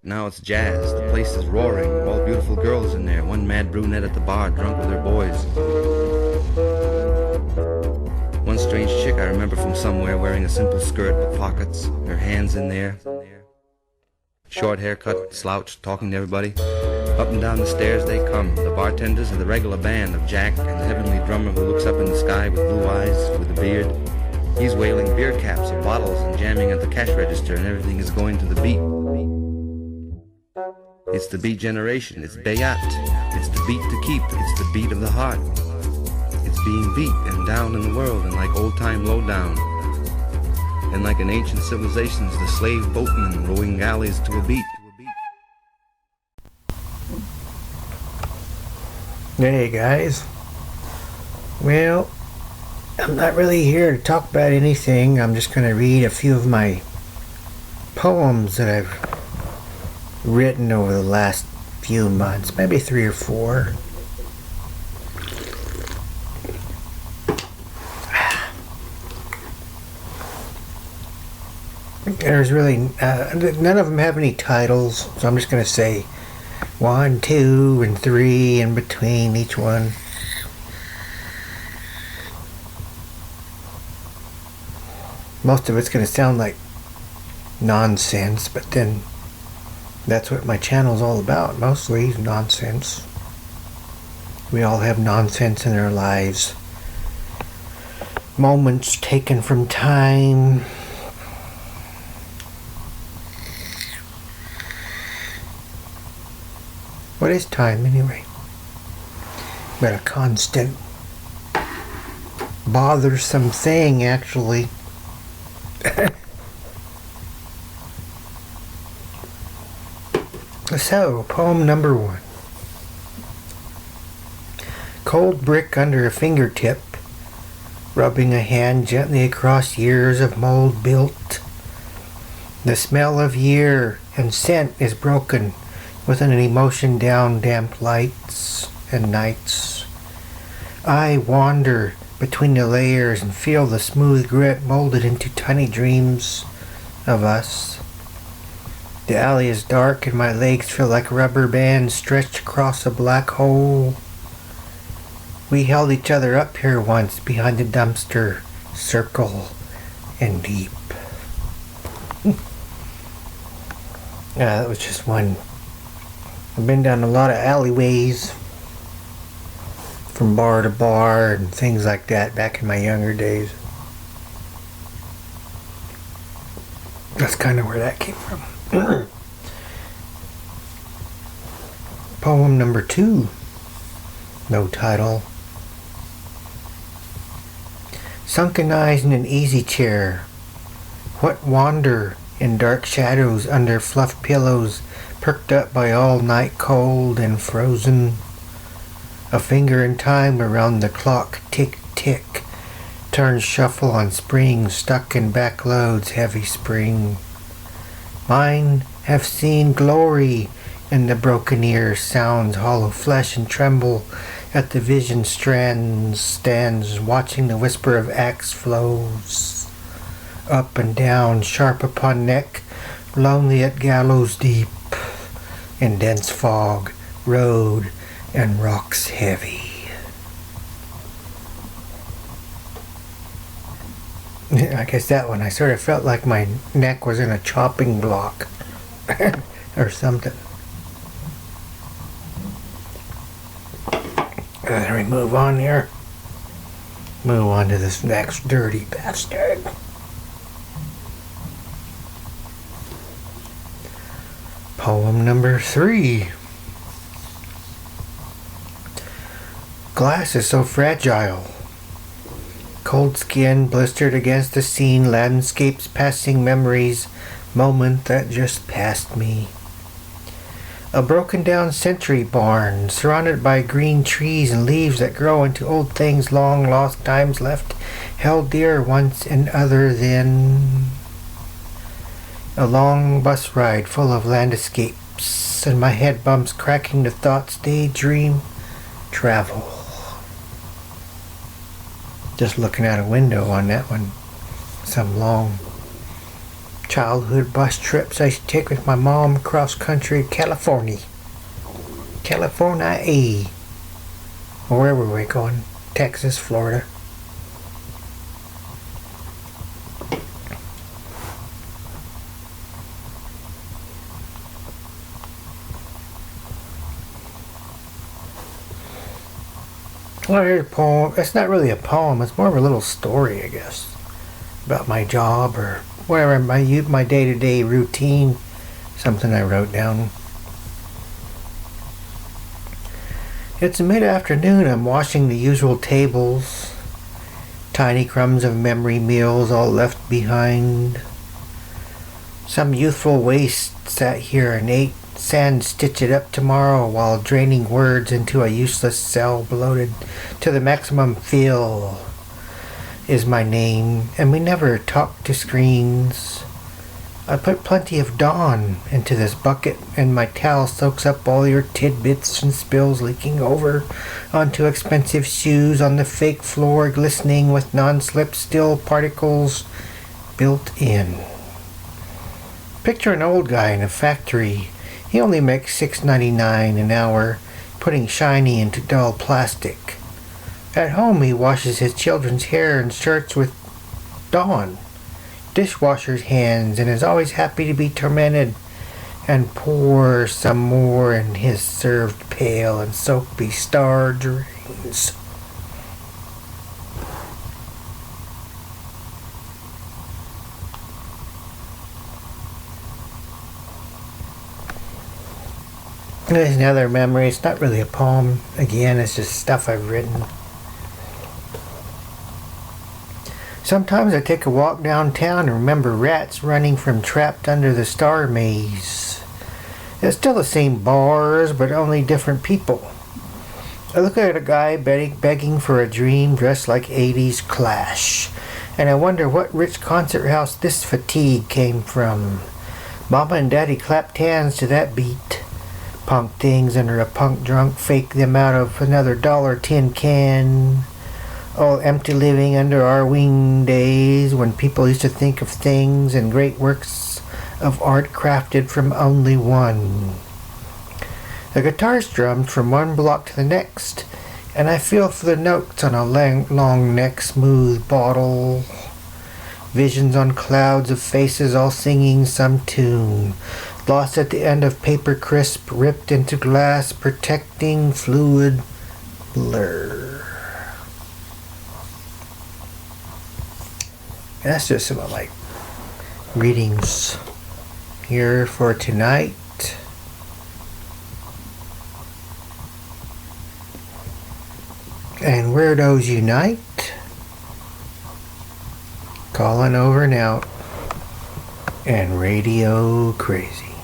Now it's jazz. The place is roaring. All beautiful girls in there. One mad brunette at the bar, drunk with her boys. One strange chick I remember from somewhere wearing a simple skirt with pockets, her hands in there. Short haircut, slouched, talking to everybody. Up and down the stairs they come. The bartenders are the regular band of Jack and the heavenly drummer who looks up in the sky with blue eyes, with a beard. He's wailing beer caps and bottles and jamming at the cash register, and everything is going to the beat. It's the beat generation. It's Bayat. It's the beat to keep. It's the beat of the heart. It's being beat and down in the world, and like old-time lowdown. And like in ancient civilizations, the slave boatmen rowing galleys to a beat. Hey guys. Well, I'm not really here to talk about anything. I'm just going to read a few of my poems that I've written over the last few months, maybe 3 or 4. There's really none of them have any titles, so I'm just going to say 1, 2, and 3 in between each one. Most of it's going to sound like nonsense, but then that's what my channel's all about, mostly nonsense. We all have nonsense in our lives. Moments taken from time. What is time anyway? But a constant, bothersome thing, actually. So, poem number 1. Cold brick under a fingertip, rubbing a hand gently across years of mold built. The smell of year and scent is broken with an emotion down damp lights and nights. I wander between the layers and feel the smooth grit molded into tiny dreams of us. The alley is dark and my legs feel like rubber bands stretched across a black hole. We held each other up here once behind the dumpster, circle and deep. That was just one. I've been down a lot of alleyways from bar to bar and things like that back in my younger days. That's kind of where that came from. Poem number 2. No title. Sunken eyes in an easy chair. What wander in dark shadows under fluff pillows perked up by all night cold and frozen. A finger in time around the clock, tick tick, turns shuffle on springs stuck in backloads heavy spring. Mine have seen glory in the broken ear, sounds hollow flesh and tremble at the vision stands watching the whisper of axe flows up and down, sharp upon neck, lonely at gallows deep, in dense fog, road and rocks heavy. I guess that one, I sort of felt like my neck was in a chopping block or something. Let me move on here. Move on to this next dirty bastard. Poem number 3. Glass is so fragile. Cold skin blistered against the scene, landscapes passing memories, moment that just passed me. A broken down sentry barn, surrounded by green trees and leaves that grow into old things, long lost times left, held dear once and other then. A long bus ride full of landscapes, and my head bumps cracking the thoughts, daydream, travel. Just looking out a window on that one. Some long Childhood bus trips I used to take with my mom across country to California. California. Or where were we going? Texas, Florida. Well, here's a poem. It's not really a poem. It's more of a little story, I guess, about my job or whatever, my day-to-day routine. Something I wrote down. It's mid-afternoon. I'm washing the usual tables. Tiny crumbs of memory meals all left behind. Some youthful waste sat here and ate sand, stitch it up tomorrow while draining words into a useless cell bloated to the maximum fill is my name, and we never talk to screens. I put plenty of Dawn into this bucket, and my towel soaks up all your tidbits and spills leaking over onto expensive shoes on the fake floor, glistening with non-slip still particles built in. Picture an old guy in a factory. He only makes $6.99 an hour, putting shiny into dull plastic. At home he washes his children's hair and shirts with Dawn, dishwasher's hands, and is always happy to be tormented and pour some more in his served pale and soapy star drains. There's another memory. It's not really a poem. Again, it's just stuff I've written. Sometimes I take a walk downtown and remember rats running from trapped under the star maze. It's still the same bars, but only different people. I look at a guy begging for a dream dressed like 80s Clash, and I wonder what rich concert house this fatigue came from. Mama and Daddy clapped hands to that beat. Punk things under a punk drunk, fake them out of another $1 tin can. All empty living under our wing days when people used to think of things and great works of art crafted from only one. The guitar strummed from one block to the next, and I feel for the notes on a long neck smooth bottle. Visions on clouds of faces all singing some tune. Lost at the end of paper crisp, ripped into glass, protecting fluid blur. And that's just some of my readings here for tonight. And Weirdos Unite. Calling over and out. And Radio Crazy.